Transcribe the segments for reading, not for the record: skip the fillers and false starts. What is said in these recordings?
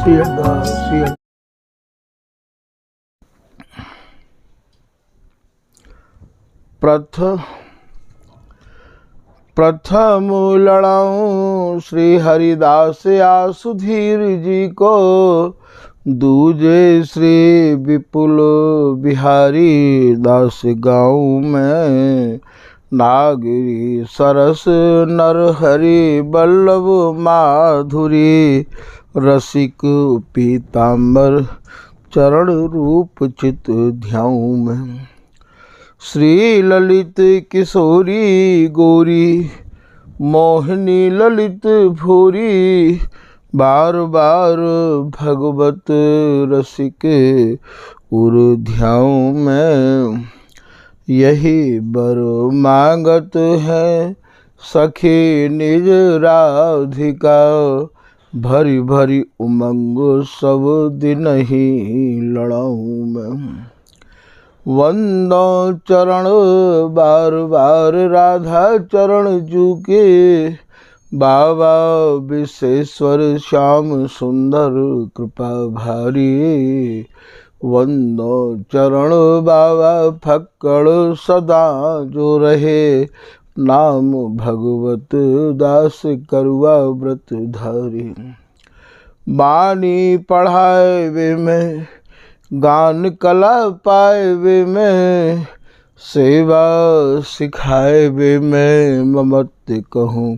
श्री प्रथम लड़ाऊं श्री हरिदास आसुधीर जी को, दूजे श्री विपुल बिहारी दास गाँव में, नागरी सरस नरहरि बल्लभ माधुरी, रसिक पीताम्बर चरण रूप चित ध्याऊं में, श्री ललित किशोरी गौरी मोहिनी ललित भूरी, बार बार भगवत रसिक उर ध्याऊं में, यही बर मांगत है सखी निज राधिका, भरी भरी उमंग सब दिन ही लड़ाऊं मैं, वंदो चरण बार बार राधा चरण जू के, बाबा विश्वेश्वर श्याम सुंदर कृपा भारी, वंदो चरण बाबा फक्कड़ सदा जो रहे, नाम भगवत दास करुआ व्रत धारी, बानी पढ़ाए वे में गान कला पाए वे में, सेवा सिखाए वे में ममत्व कहूँ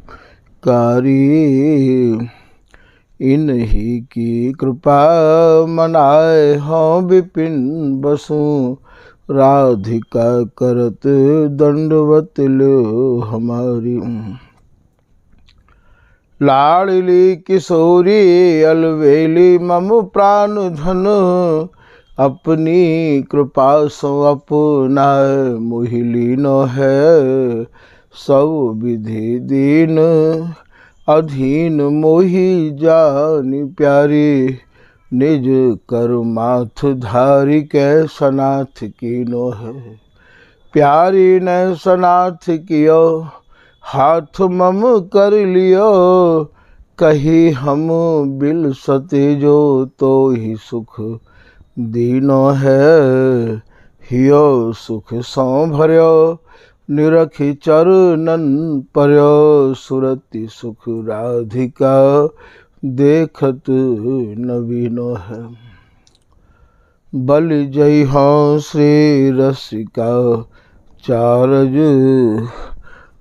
कारी, इन्हीं की कृपा मनाए हों विपिन बसु, राधिका करत दंडवत लो हमारी, लाडली किशोरी अलवेली मम प्राण धन, अपनी कृपा सो अपना मोहिलीन है, सब विधि दीन अधीन मोहि जानी प्यारी, निज कर माथ धारी कै सनाथ कीनो है, प्यारी ने सनाथ कियो हाथ मम कर लियो, कही हम बिल सते जो तो ही सुख दीनो है, हियो सुख सौ भर्यो निरखी चरणन पर्यो, सुरति सुख राधिका देखत नवीनो है, बल जय हो श्री रसिका चारज,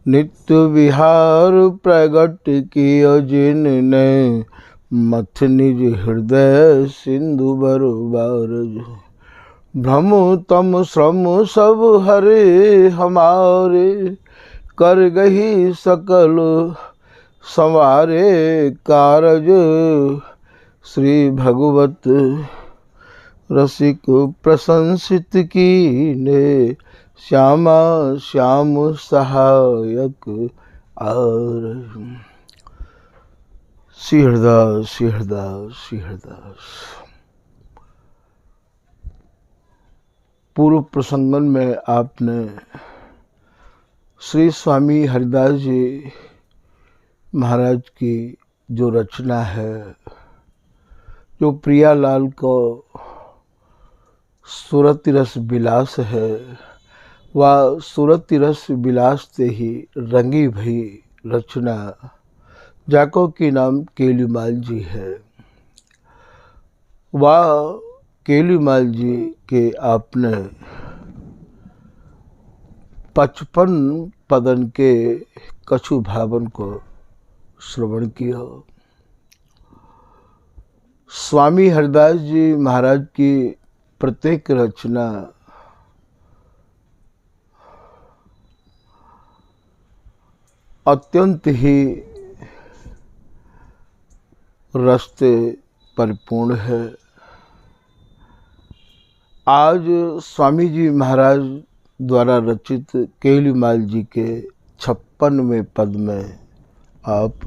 नित्य विहार प्रगट कियो जिनने, मथ निज हृदय सिंधु बरबारज, भ्रम तम श्रम सब हरे हमारे, कर गही सकल संवारे कारज, श्री भगवत रसिक प्रशंसित कीने, श्यामा श्याम सहायक आर, श्री हरदास श्री हरदास श्री हरदास। पूर्व प्रसंगन में आपने श्री स्वामी हरिदास जी महाराज की जो रचना है, जो प्रियालाल को सूरति रस विलास है, वह सूरति रस विलास से ही रंगी भई रचना जाको की नाम केलूमाल जी है। वह केलूमाल जी के आपने 55 पदन के कछु भावन को श्रवण किया। स्वामी हरिदास जी महाराज की प्रत्येक रचना अत्यंत ही रस से परिपूर्ण है। आज स्वामी जी महाराज द्वारा रचित केलूमाल जी के 56वें पद में आप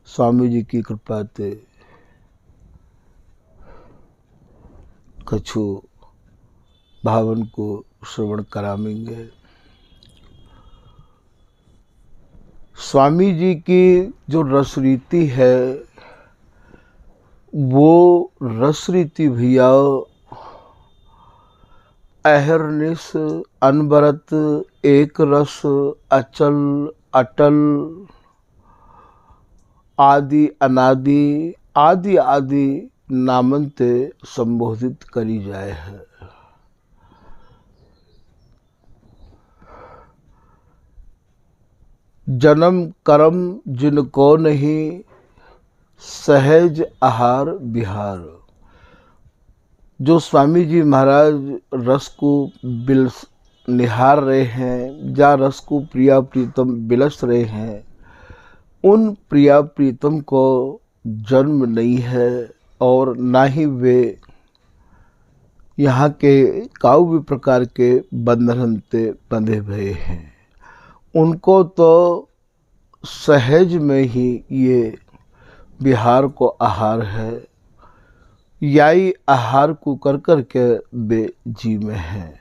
स्वामी जी की कृपा से कछु भावन को श्रवण करावेंगे। स्वामी जी की जो रसरीति है वो रस रीति भैया अहरनिश अनबरत एक रस अचल अटल आदि अनादि आदि आदि नामन ते संबोधित करी जाए है। जन्म कर्म जिनको नहीं सहज आहार विहार। जो स्वामी जी महाराज रस को निहार रहे हैं, जा रस को प्रिया प्रीतम बिलस रहे हैं, उन प्रिया प्रीतम को जन्म नहीं है और ना ही वे यहाँ के काऊ भी प्रकार के बंधन से बंधे हुए हैं। उनको तो सहज में ही ये विहार को आहार है, याई आहार को कर कर के वे जी में है।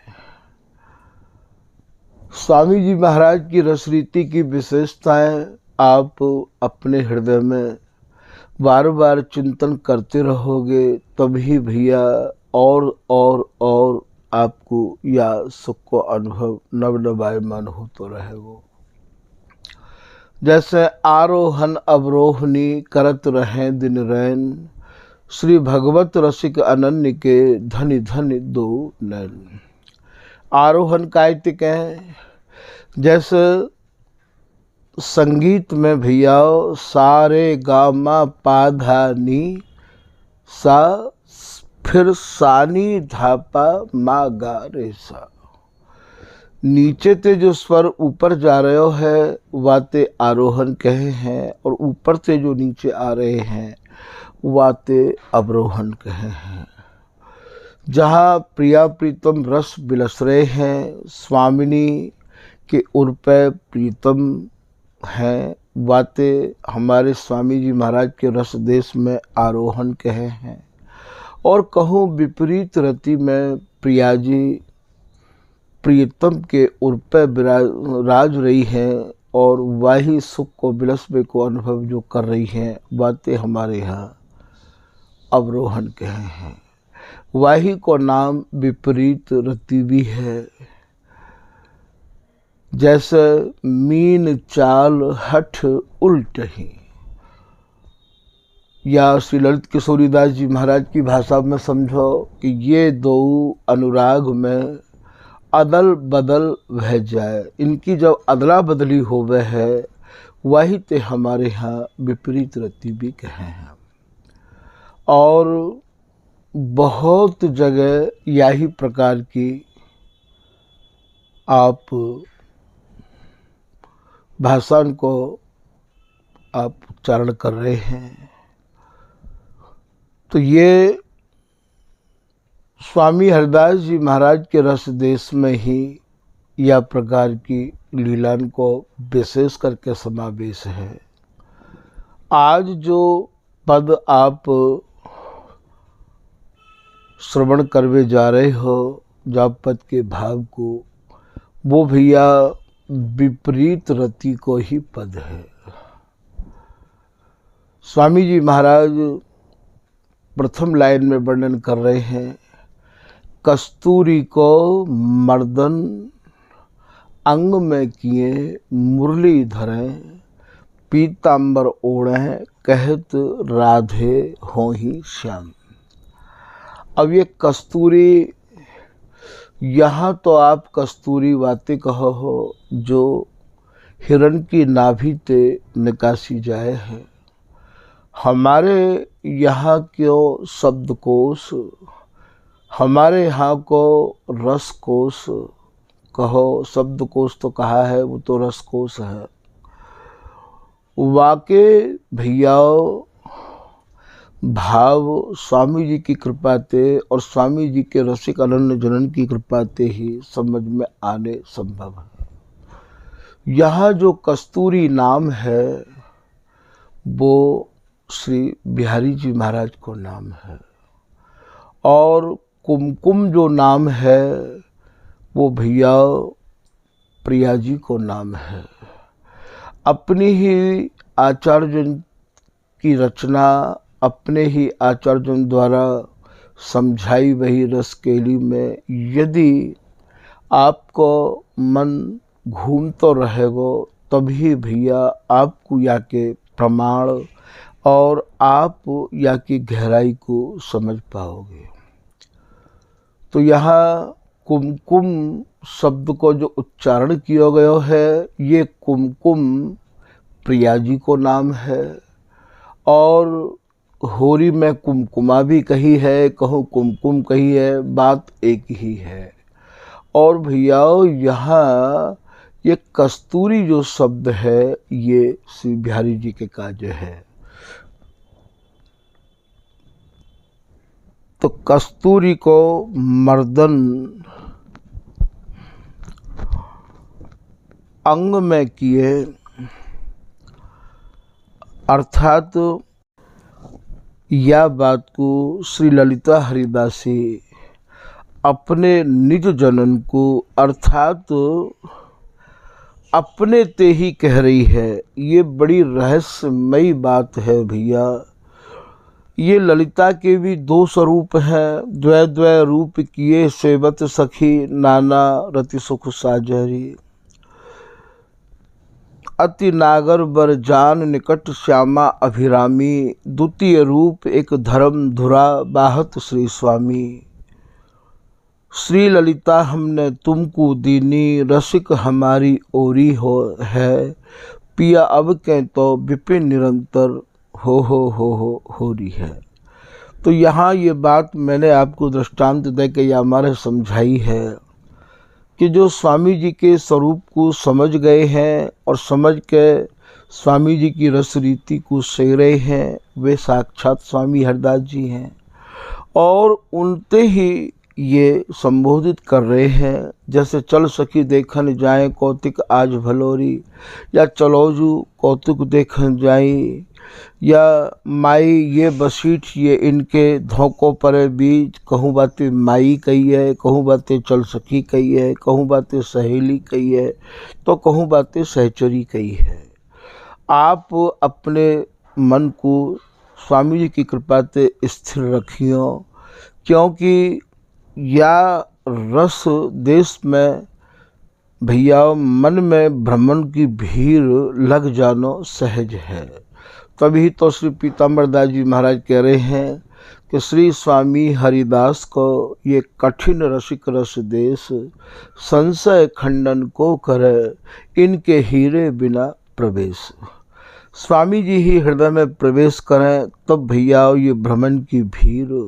स्वामी जी महाराज की रसरीति की विशेषताएं आप अपने हृदय में बार बार चिंतन करते रहोगे, तभी भैया और आपको या सुख को अनुभव नवनवायमान हो तो रहेगो। जैसे आरोहन अवरोहनी करत रहे दिन रैन, श्री भगवत रसिक अनन्य के धनि धनि दो नैन। आरोहण कायतिक है, जैसे संगीत में भैया सारे गामा पाधा नी सा फिर सानी धापा मा गा रे सा। नीचे ते जो स्वर ऊपर जा रहे है वाते आरोहण कहे हैं, और ऊपर से जो नीचे आ रहे हैं वाते अवरोहण कहे हैं। जहाँ प्रिया प्रीतम रस बिलस रहे हैं, स्वामिनी के उर्पे प्रीतम हैं, वाते हमारे स्वामी जी महाराज के रस देश में आरोहण कहे हैं। और कहूँ विपरीत रति में प्रिया जी प्रीतम के उर्पे राज रही हैं, और वही सुख को बिलसबे को अनुभव जो कर रही हैं, बातें हमारे यहाँ अवरोहण कहे हैं। वही को नाम विपरीत रति भी है। जैसे मीन चाल हठ उल्ट ही, या श्री ललित किशोरीदास जी महाराज की भाषा में समझो कि ये दो अनुराग में अदल बदल वह जाए। इनकी जब अदला बदली हो वह है, वही ते हमारे यहाँ विपरीत रति भी कहे हैं। और बहुत जगह यही प्रकार की आप भाषा को आप उच्चारण कर रहे हैं। तो ये स्वामी हरिदास जी महाराज के रस देश में ही यह प्रकार की लीलान को विशेष करके समावेश है। आज जो पद आप श्रवण करवे जा रहे हो, जाप पद के भाव को, वो भैया विपरीत रति को ही पद है। स्वामी जी महाराज प्रथम लाइन में वर्णन कर रहे हैं, कस्तूरी को मर्दन अंग में किए मुरली धरें, पीतांबर ओढ़े कहत राधे हो ही श्याम। अब ये कस्तूरी, यहाँ तो आप कस्तूरी वाते कहो हो, जो हिरण की नाभि ते निकासी जाए है। हमारे यहाँ क्यों शब्दकोश, हमारे यहाँ को रसकोश कहो, शब्दकोश तो कहा है, वो तो रसकोश है। वाके भैया भाव स्वामी जी की कृपा ते और स्वामी जी के रसिक अनन्य जनन की कृपा ते ही समझ में आने संभव है। यहाँ जो कस्तूरी नाम है वो श्री बिहारी जी महाराज को नाम है, और कुमकुम जो नाम है वो भैया प्रिया जी को नाम है। अपनी ही आचार्य की रचना, अपने ही आचार्यों द्वारा समझाई वही रसकेली में यदि आपको मन घूम तो रहेगो तभी भैया आपको या के प्रमाण और आप या की गहराई को समझ पाओगे। तो यहाँ कुमकुम शब्द को जो उच्चारण किया गया है ये कुमकुम प्रिया जी को नाम है और होरी में कुमकुमा भी कही है, कहूँ कुमकुम कही है, बात एक ही है। और भैया यहाँ ये कस्तूरी जो शब्द है ये श्री बिहारी जी के काज है। तो कस्तूरी को मर्दन अंग में किए, अर्थात यह बात को श्री ललिता हरिदासी अपने निज जनन को अर्थात अपने ते ही कह रही है। ये बड़ी रहस्यमयी बात है भैया। ये ललिता के भी दो स्वरूप हैं, द्वै द्वै रूप किए सेवत सखी नाना रति सुख साजरी। अति नागर बर जान निकट श्यामा अभिरामी, द्वितीय रूप एक धर्म धुरा बाहत श्री स्वामी। श्री ललिता हमने तुमको दीनी, रसिक हमारी ओरी हो है, पिया अब के तो विपिन निरंतर हो रही है। तो यहाँ ये बात मैंने आपको दृष्टांत दे के या हमारे समझाई है कि जो स्वामी जी के स्वरूप को समझ गए हैं और समझ के स्वामी जी की रस रीति को सह रहे हैं वे साक्षात स्वामी हरदास जी हैं और उनते ही ये संबोधित कर रहे हैं। जैसे चल सखी देखन जाए कौतिक आज भलोरी, या चलोजू कौतुक देखन जाई, या माई ये बसीठ ये इनके धोखों पर बीच, कहूँ बातें माई कही है, कहूँ बातें चल सखी कही है, कहूँ बातें सहेली कही है, तो कहूँ बातें सहचरी कही है। आप अपने मन को स्वामी जी की कृपा से स्थिर रखियो, क्योंकि या रस देश में भैया मन में भ्रमण की भीड़ लग जाना सहज है। तभी तो श्री पीताम्बर दास जी महाराज कह रहे हैं कि श्री स्वामी हरिदास को ये कठिन रसिक रस देश, संशय खंडन को करे इनके हीरे बिना प्रवेश। स्वामी जी ही हृदय में प्रवेश करें तब भैया ये भ्रमण की भीड़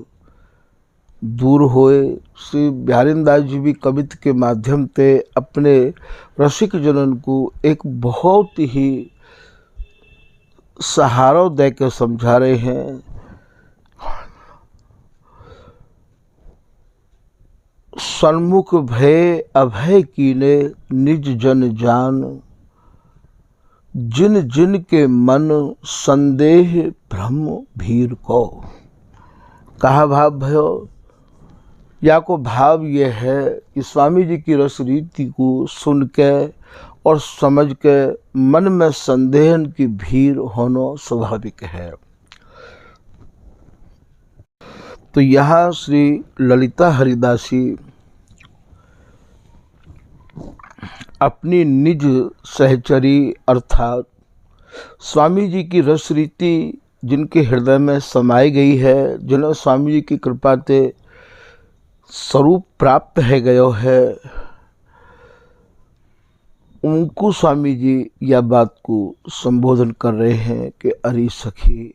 दूर होए। श्री बिहारीदास जी भी कवित्व के माध्यम से अपने रसिक जनन को एक बहुत ही सहारा दे के समझा रहे हैं। सन्मुख भय अभय कीने निज जन जान, जिन जिन के मन संदेह भ्रम भीर को। कहा भाव भयो, या को भाव ये है कि स्वामी जी की रस रीति को सुन के और समझ के मन में संदेह की भीड़ होना स्वाभाविक है। तो यहाँ श्री ललिता हरिदासी अपनी निज सहचरी अर्थात स्वामी जी की रस रीति जिनके हृदय में समाई गई है, जिन्हें स्वामी जी की कृपा से स्वरूप प्राप्त है गयो है, उनको स्वामी जी यह बात को संबोधन कर रहे हैं कि अरे सखी,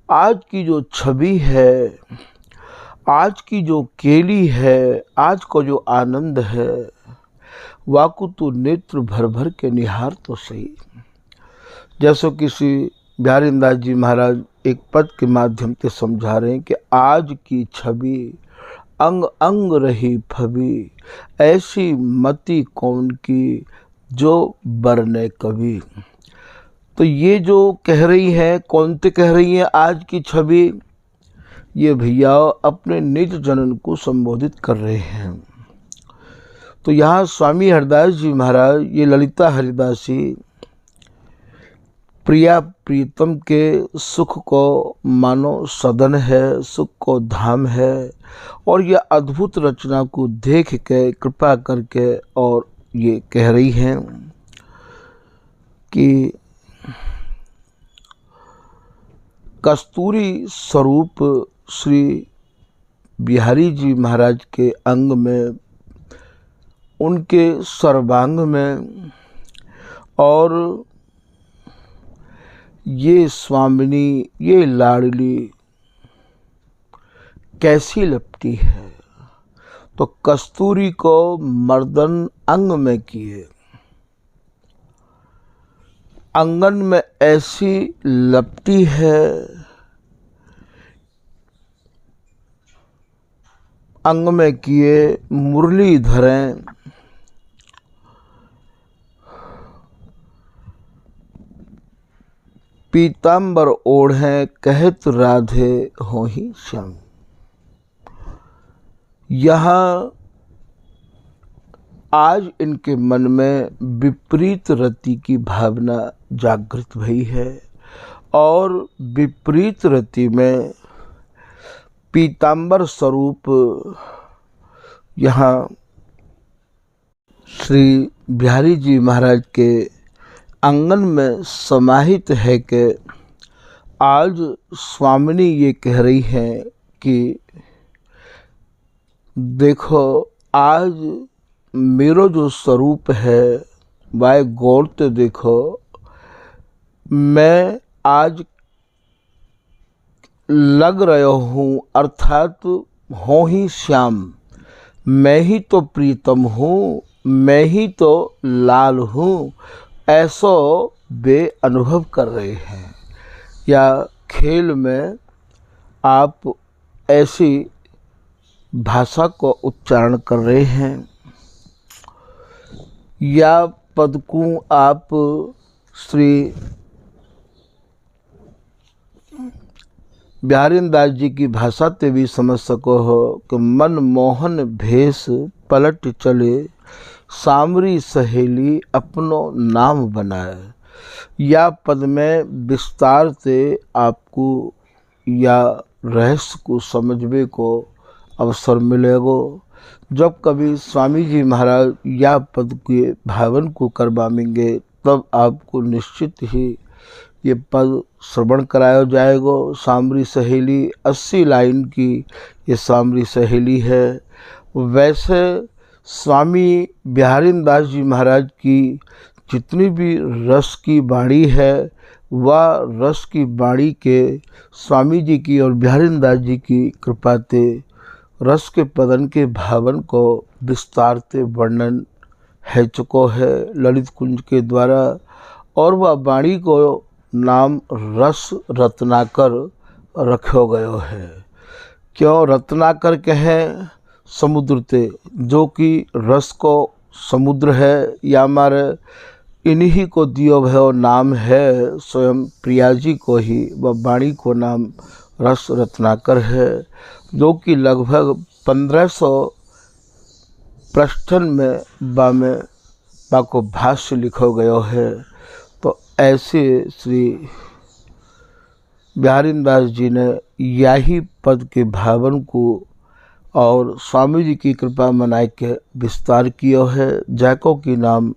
आज की जो छवि है, आज की जो केली है, आज को जो आनंद है, वाकु तो नेत्र भर भर के निहार तो सही। जैसे किसी बिहारीदास जी महाराज एक पद के माध्यम से समझा रहे हैं कि आज की छवि अंग अंग रही फबी, ऐसी मति कौन की जो बरने कभी। तो ये जो कह रही है, कौन से कह रही है आज की छवि, ये भैया अपने निज जनन को संबोधित कर रहे हैं। तो यहाँ स्वामी हरदास जी महाराज ये ललिता हरिदासी प्रिया प्रीतम के सुख को मानो सदन है, सुख को धाम है। और यह अद्भुत रचना को देख के कृपा करके और ये कह रही हैं कि कस्तूरी स्वरूप श्री बिहारी जी महाराज के अंग में, उनके सर्वांग में, और ये स्वामिनी, ये लाडली कैसी लपटी है। तो कस्तूरी को मर्दन अंग में किए, अंगन में ऐसी लपटी है, अंग में किए मुरली धरें, पीतांबर ओढ़े कहत राधे हो ही श्याम। यहाँ आज इनके मन में विपरीत रति की भावना जागृत भई है और विपरीत रति में पीतांबर स्वरूप यहाँ श्री बिहारी जी महाराज के आंगन में समाहित है कि आज स्वामिनी ये कह रही हैं कि देखो आज मेरो जो स्वरूप है वह गौर तो देखो, मैं आज लग रहा हूँ, अर्थात हो ही श्याम, मैं ही तो प्रीतम हूँ, मैं ही तो लाल हूँ, ऐसो वे अनुभव कर रहे हैं। या खेल में आप ऐसी भाषा को उच्चारण कर रहे हैं, या पद को आप श्री बिहारीदास जी की भाषा ते भी समझ सको हो कि मन मोहन भेष पलट चले, सामरी सहेली अपनो नाम बनाए। या पद में विस्तार से आपको या रहस्य को समझने को अवसर मिलेगा। जब कभी स्वामी जी महाराज या पद के भावन को करवाएंगे तब आपको निश्चित ही ये पद श्रवण कराया जाएगा। सामरी सहेली 80 लाइन की ये सामरी सहेली है। वैसे स्वामी बिहारीदास जी महाराज की जितनी भी रस की वाणी है वह रस की वाणी के स्वामी जी की और बिहारीदास जी की कृपा से रस के पदन के भावन को विस्तार से वर्णन है चुको है ललित कुंज के द्वारा। और वह वाणी को नाम रस रत्नाकर रखो गयो है। क्यों रत्नाकर कहें? समुद्र ते जो कि रस को समुद्र है, या हमारे इन्हीं को दियो भयो नाम है। स्वयं प्रिया जी को ही वह वाणी को नाम रस रत्नाकर है, जो कि लगभग 1500 पृष्ठन में बाको भाष्य लिखो गयो है। तो ऐसे श्री बिहारीदास जी ने यही पद के भावन को और स्वामी जी की कृपा मनाए के विस्तार किया है, जैको की नाम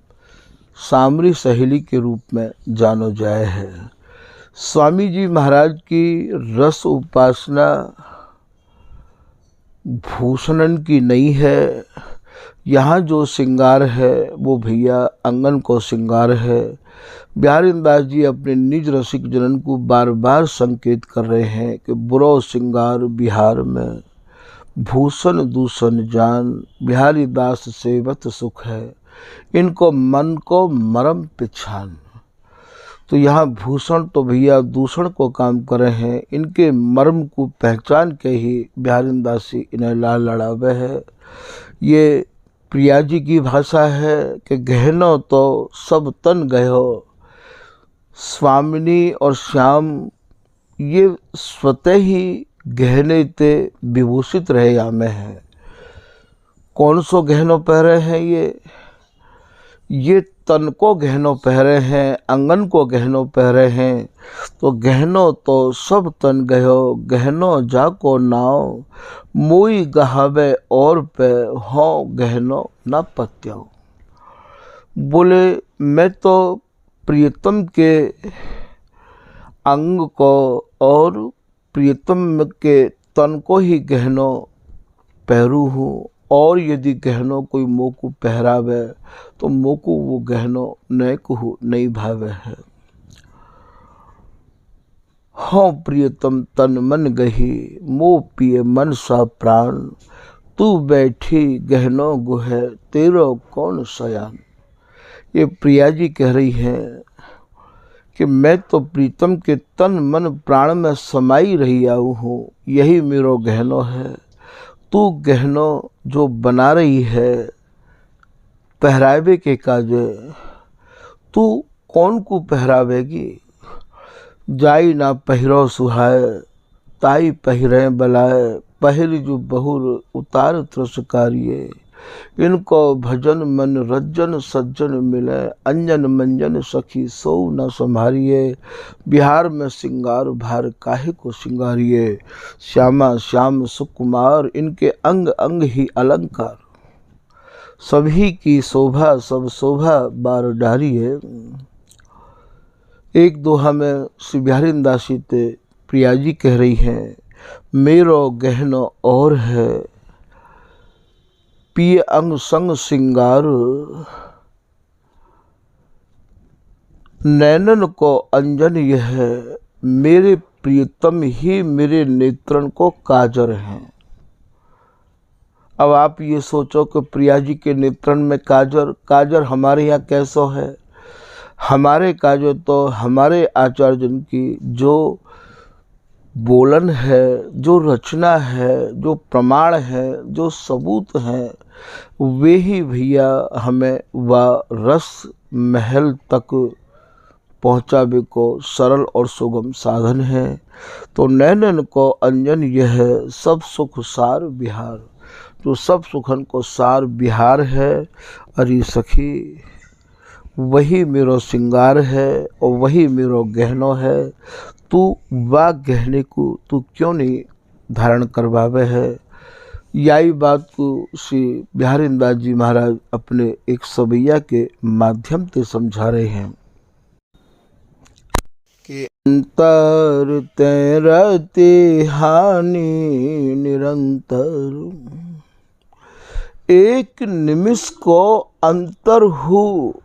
सामरी सहेली के रूप में जानो जाए है। स्वामी जी महाराज की रस उपासना भूषणन की नहीं है। यहाँ जो श्रृंगार है वो भैया अंगन को श्रृंगार है। बिहारीदास जी अपने निज रसिक जनन को बार बार संकेत कर रहे हैं कि बुरो श्रृंगार बिहार में, भूषण दूषण जान, बिहारीदास सेवत सुख है, इनको मन को मरम पिछान। तो यहाँ भूषण तो भैया दूषण को काम कर रहे हैं, इनके मर्म को पहचान के ही बिहारीदास जी इन्हें लाल लड़ावे है। ये प्रिया जी की भाषा है कि गहनो तो सब तन गयो, स्वामिनी और श्याम ये स्वतः ही गहने ते विभूषित रहे या में है। कौन सो गहनों पहरे हैं ये तन को गहनो पहरे हैं, अंगन को गहनो पहरे हैं, तो गहनो तो सब तन गयो, गहनो जाको नाव, मोई गहावे और पे हो गहनो न पत्यो। बोले मैं तो प्रियतम के अंग को और प्रियतम के तन को ही गहनो पहरू हूँ, और यदि गहनो कोई मोह को पहरावे तो मोह को वो गहनो न कहू नहीं भावे है। हाँ प्रियतम तन मन गही, मोह पिए मन सा प्राण, तू बैठी गहनो गुहे, तेरो कौन सयान। ये प्रिया जी कह रही हैं कि मैं तो प्रीतम के तन मन प्राण में समाई रही आऊ हूँ, यही मेरो गहनो है। तू गहनो जो बना रही है पहरावे के काजे, तू कौन को पहरावेगी। जाई ना पहिरो सुहाए, ताई पहिरे बलाए, पहिर जो बहुर उतार त्रसकारिये, इनको भजन मन रज्जन सज्जन मिले, अंजन मंजन सखी सो न संभारिये, बिहार में सिंगार भार काहे को सिंगारिये, श्यामा श्याम सुकुमार, इनके अंग अंग ही अलंकार, सभी की शोभा सब शोभा बार डारी है। एक दोहा में श्री बिहारी दासी ते प्रिया जी कह रही हैं, मेरो गहनो और है, पिए अंग संग सिंगार, नैनन को अंजन यह है, मेरे प्रियतम ही मेरे नेत्रन को काजर हैं। अब आप ये सोचो कि प्रिया जी के नेत्रन में काजर, काजर हमारे यहाँ कैसो है। हमारे काजर तो हमारे आचार्य जन की जो बोलन है, जो रचना है, जो प्रमाण है, जो सबूत हैं, वे ही भैया हमें वह रस महल तक पहुँचावे को सरल और सुगम साधन है। तो नैनन को अंजन यह है, सब सुख सार बिहार, जो सब सुखन को सार बिहार है। अरे सखी वही मेरो सिंगार है और वही मेरो गहनो है, तू वाह गहने को तू क्यों नहीं धारण करवावे है। यही बात को श्री बिहारी दास जी महाराज अपने एक सवैया के माध्यम से समझा रहे हैं कि अंतर तेरते हानि निरंतर, एक निमिष को अंतर हो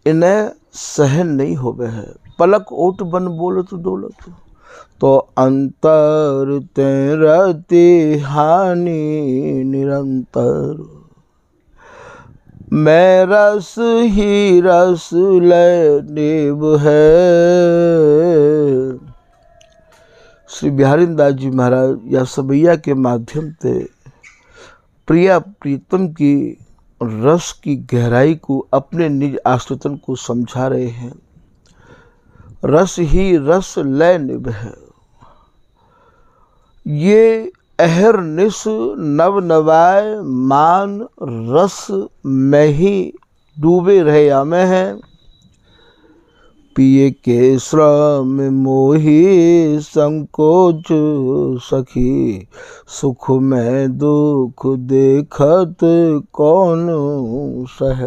इन्हें सहन नहीं होवे है। पलक ओट बन बोलत डोलत, तो अंतर तेरते हानि निरंतर, मैं रस ही रस लय देव है। श्री बिहारी दास जी महाराज या सवैया के माध्यम से प्रिया प्रीतम की रस की गहराई को अपने निज आश्रितन को समझा रहे हैं। रस ही रस लय निभ है, ये अहर निस नव नवाय मान रस में ही डूबे रहे आमे हैं। पिए के श्रम मोही संकोच सखी, सुख में दुख देखत कौन सह।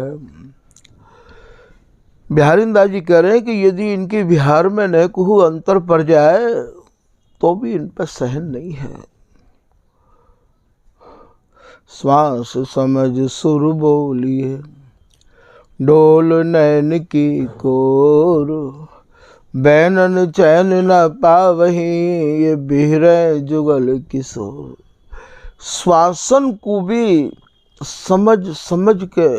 बिहारी दास जी कह रहे हैं कि यदि इनके बिहार में न कहूँ अंतर पड़ जाए तो भी इन पर सहन नहीं है। श्वास समझ सुर बोलिए, डोल नैन की कोर, बैनन चैन न पावही, ये बिहरे जुगल किशोर। श्वासन को भी समझ समझ के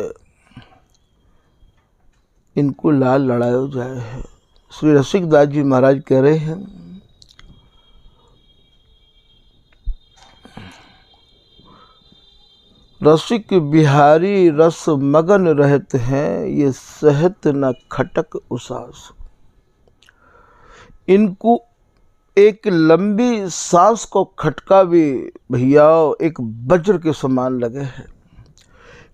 इनको लाल लड़ायो जाए है। श्री रसिक दास जी महाराज कह रहे हैं, रसिक बिहारी रस मगन रहते हैं, ये सहत न खटक उसास। इनको एक लंबी सांस को खटका भी भैया एक वज्र के समान लगे है।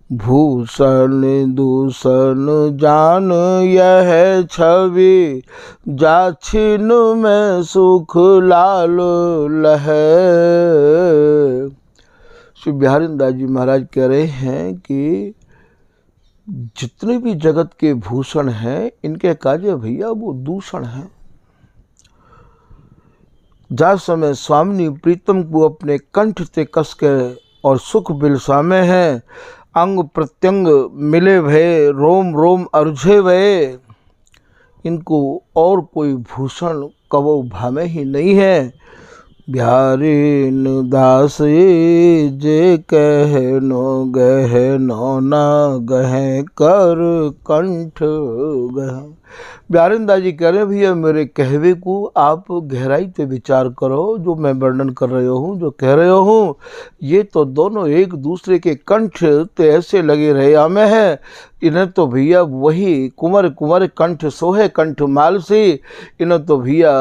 भूषण दूषण जान यह छवि, जाछिन में सुख लाल लहै। श्री बिहारी दास जी महाराज कह रहे हैं कि जितने भी जगत के भूषण हैं, इनके काजे भैया वो दूषण हैं। जा समय स्वामिनी प्रीतम को अपने कंठ ते कस के और सुख बिलसामे हैं, अंग प्रत्यंग मिले भय, रोम रोम अर्झे भय। इनको और कोई भूषण कबो भामे ही नहीं है। बिहारी दास जे कहनो गहनो न गहे कर कंठ गह। बिहारी दास जी कह रहे हैं भैया मेरे कहवे को आप गहराई से विचार करो। जो मैं वर्णन कर रहे हूँ, जो कह रहे हूँ, ये तो दोनों एक दूसरे के कंठ ते ऐसे लगे रहे आमे हैं। इन्हें तो भैया वही कुंवर कुंवर कंठ सोहे कंठ माल से, इन्हें तो भैया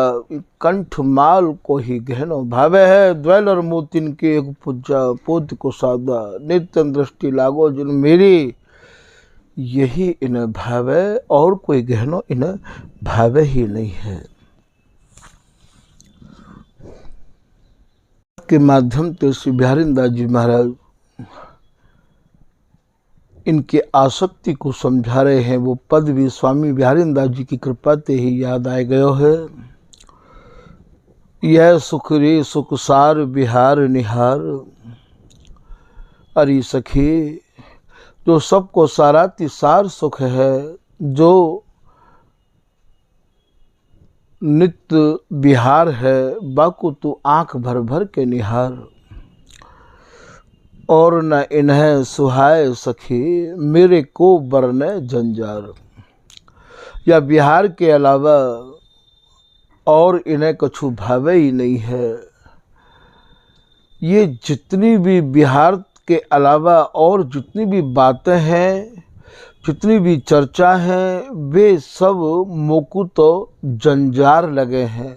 कंठ माल को ही गहनो भावे है। द्वैलर मोतिन के एक पूजा पोत को सादा, नित्य दृष्टि लागो जिन मेरी। यही इन्हें भावे और कोई गहनो इन्हें भावे ही नहीं है। के माध्यम से श्री बिहारी दास जी महाराज इनके आसक्ति को समझा रहे हैं। वो पद भी स्वामी बिहारी दास जी की कृपा से ही याद आए गयो है। यह सुख रे सुख सार बिहार निहार, अरे सखी जो सबको साराती सार सुख है, जो नित्य बिहार है, बाकू तू आंख भर भर के निहार। और न इन्हें सुहाए सखी मेरे को बरने जंजार। या बिहार के अलावा और इन्हें कछु भावे ही नहीं है। ये जितनी भी बिहार के अलावा और जितनी भी बातें हैं, जितनी भी चर्चा हैं, वे सब मोकू तो जंजार लगे हैं,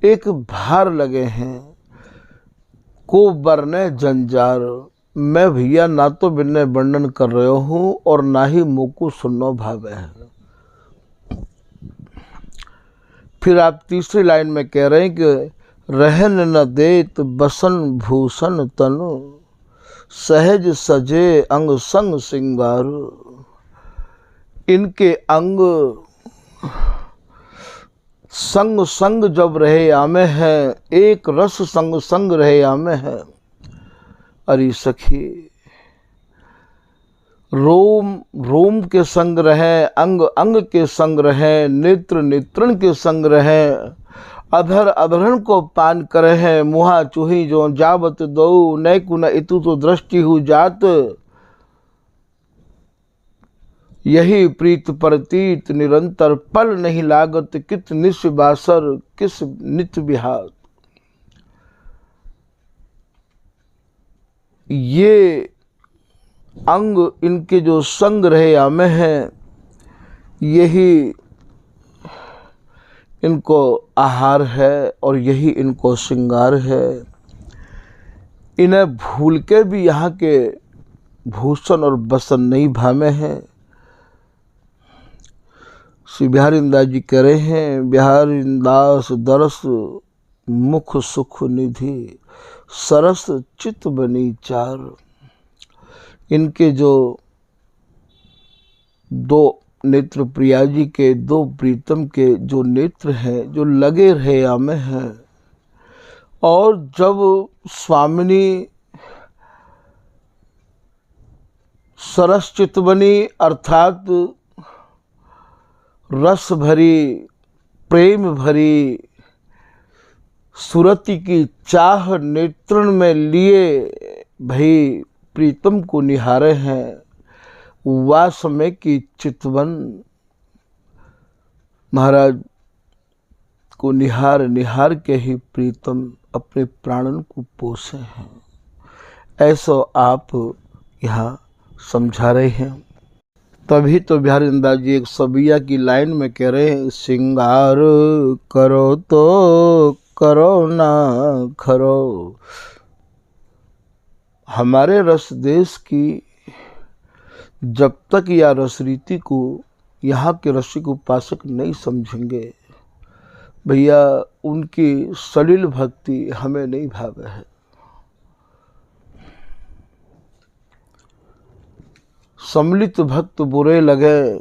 एक भार लगे हैं। को बरने जंजार। मैं भैया ना तो बिन्ने वर्णन कर रहे हूँ और ना ही मोकू सुननो भावे है। फिर आप तीसरी लाइन में कह रहे हैं कि रहन न देत बसन भूषण तनु, सहज सजे अंग संग सिंगार। इनके अंग संग संग जब रहे आमे हैं, एक रस संग संग रहे आमे हैं। अरे सखी रोम रोम के संग रहे, अंग अंग के संग रहे, नेत्र नेत्रण के संग रहे, अधर अधरण को पान करे हैं। मुहा चूही जो जावत दो, नैकु न इतु तो दृष्टि हु जात। यही प्रीत प्रतीत निरंतर, पल नहीं लागत कित निस बासर किस नित बिहार। ये अंग इनके जो संग रहे आमे हैं, यही इनको आहार है और यही इनको श्रृंगार है। इन्हें भूल के भी यहाँ के भूषण और बसन नहीं भामे हैं। श्री बिहारी दास जी कह रहे हैं, बिहारी दास दरस मुख सुख निधि, सरस चित बनी चार। इनके जो दो नेत्र प्रिया जी के, दो प्रीतम के जो नेत्र हैं, जो लगे रहे आमे हैं। और जब स्वामिनी सरस चित बनी अर्थात रस भरी, प्रेम भरी, सुरति की चाह नेत्रण में लिए भाई प्रीतम को निहारे हैं। वह समय की चितवन महाराज को निहार निहार के ही प्रीतम अपने प्राणन को पोसे हैं। ऐसा आप यहाँ समझा रहे हैं। तभी तो बिहारी दास जी एक सबिया की लाइन में कह रहे हैं, श्रृंगार करो तो करो ना खरो। हमारे रस देश की जब तक यह रसरीति को यहाँ के रसिक उपासक नहीं समझेंगे भैया, उनकी सलिल भक्ति हमें नहीं भावे है। सम्मिलित भक्त बुरे लगे,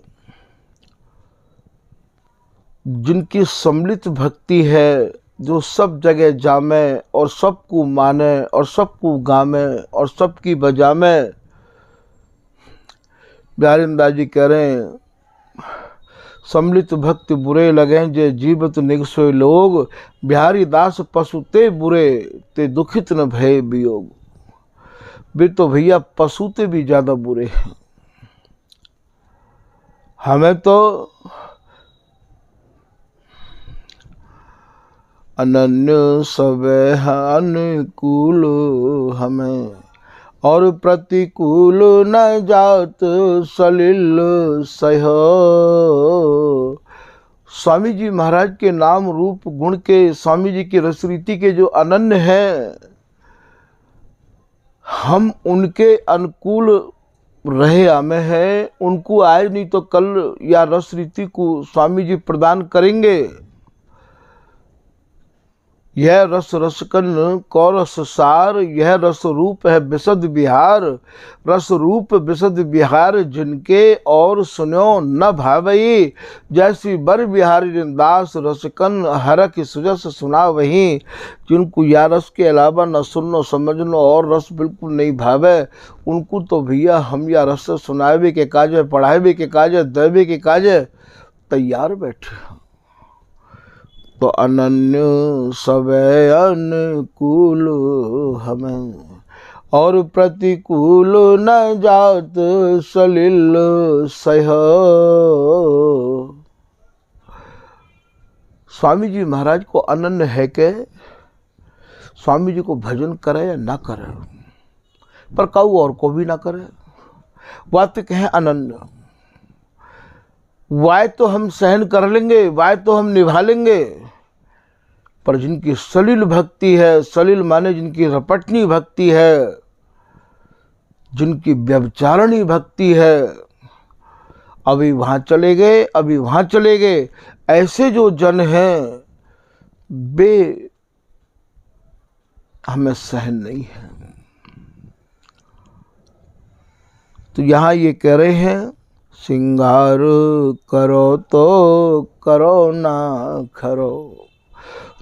जिनकी सम्मिलित भक्ति है, जो सब जगह जामे और सबको माने और सबको गामे और सबकी बजामे। बिहारी दास जी कह रहे हैं, सम्मिलित भक्त बुरे लगे जे जीवत निगसोय लोग, बिहारी दास पशु ते बुरे ते दुखित न भय वियोग। वे तो भैया पशु ते भी ज्यादा बुरे हैं। हमें तो अनन्य सबे अनुकूल हमें, और प्रतिकूल न जात सलिल सह। स्वामी जी महाराज के नाम रूप गुण के, स्वामी जी की रसरीति के जो अनन्य हैं, हम उनके अनुकूल रहे आमे हैं। उनको आज नहीं तो कल या रसरीति को स्वामी जी प्रदान करेंगे। यह रस रसकन को रस सार, यह रस रूप है विशद बिहार। रस रूप विशद बिहार जिनके, और सुनो न भावई। जैसी बर बिहारी दास रसकन हरक सुजस सुना वही। जिनको या रस के अलावा न सुनो समझनो और रस बिल्कुल नहीं भावे, उनको तो भैया हम या रस सुनावे के काजे, पढ़ावे के काजे, देवे के काजे तैयार बैठे। तो अनन्य सबे अनुकूल हमें, और प्रतिकूल न जात सलिल सह। स्वामी जी महाराज को अनन्य है के स्वामी जी को भजन करे या ना करे, पर कहू और को भी ना करे, बात कहें अनन्य। वाय तो हम सहन कर लेंगे, वाय तो हम निभा लेंगे, पर जिनकी सलिल भक्ति है, सलिल माने जिनकी रपटनी भक्ति है, जिनकी व्यभिचारणी भक्ति है, अभी वहाँ चले गए, अभी वहाँ चले गए, ऐसे जो जन हैं वे हमें सहन नहीं है। तो यहाँ ये कह रहे हैं, सिंगार करो तो करो ना खरो।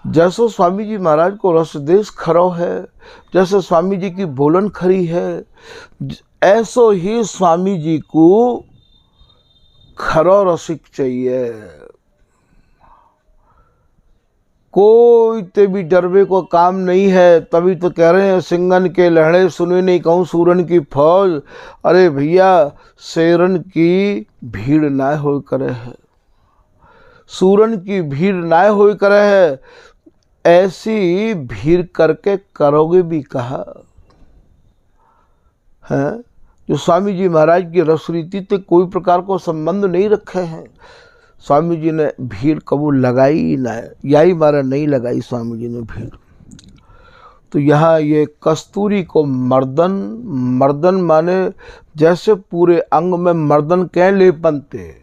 जैसे स्वामी जी महाराज को रसदेश खरो है, जैसे स्वामी जी की बोलन खरी है, ऐसो ही स्वामी जी को खरो रसिक चाहिए। कोई ते भी डरवे को काम नहीं है। तभी तो कह रहे हैं, सिंगन के लहड़े सुने नहीं कहूँ सूरन की फौज। अरे भैया, शेरन की भीड़ ना हो करे है, सूरन की भीड़ ना हो करे है। ऐसी भीड़ करके करोगे भी कहा है। जो स्वामी जी महाराज की रसरीति से कोई प्रकार को संबंध नहीं रखे हैं, स्वामी जी ने भीड़ कबूल लगाई ही ना है, यही मारा नहीं लगाई स्वामी जी ने भीड़। तो यहाँ ये कस्तूरी को मर्दन, मर्दन माने जैसे पूरे अंग में मर्दन कह लेपनते,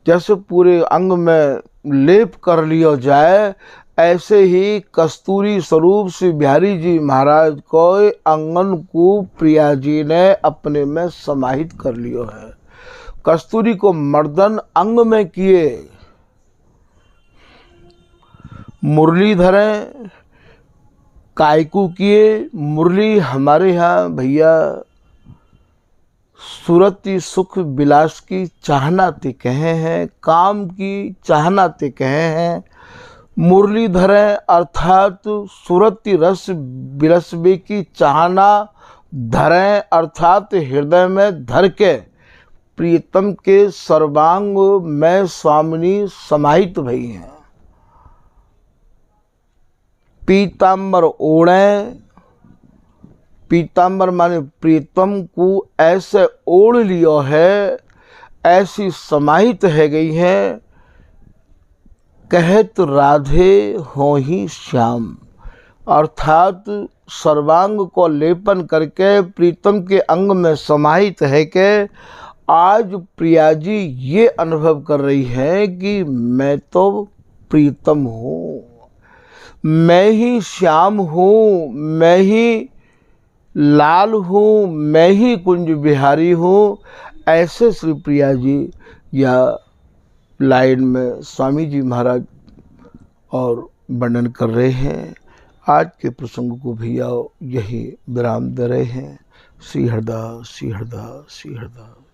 जैसे पूरे अंग में लेप कर लिया जाए, ऐसे ही कस्तूरी स्वरूप श्री बिहारी जी महाराज को अंगन को प्रिया जी ने अपने में समाहित कर लियो है। कस्तूरी को मर्दन अंग में किए, मुरली धरे कायकू किए। मुरली हमारे यहाँ भैया सूरती सुख विलास की चाहना ते कहे हैं, काम की चाहना ते कहे हैं। मुरली धरे अर्थात सूरती रस विरसबे की चाहना धरे, अर्थात हृदय में धर के प्रियतम के सर्वांग में स्वामिनी समाहित भई हैं। पीतांबर ओढ़े, पीतांबर माने प्रियतम को ऐसे ओढ़ लियो है, ऐसी समाहित है गई है। कहत राधे हो ही श्याम, अर्थात सर्वांग को लेपन करके प्रीतम के अंग में समाहित है के आज प्रिया जी ये अनुभव कर रही हैं कि मैं तो प्रीतम हूँ, मैं ही श्याम हूँ, मैं ही लाल हूँ, मैं ही कुंज बिहारी हूँ। ऐसे श्री प्रिया जी या लाइन में स्वामी जी महाराज और वर्णन कर रहे हैं। आज के प्रसंग को भैया यही विराम दे रहे हैं। श्री हरदास, श्री हरदास, श्री हरदास।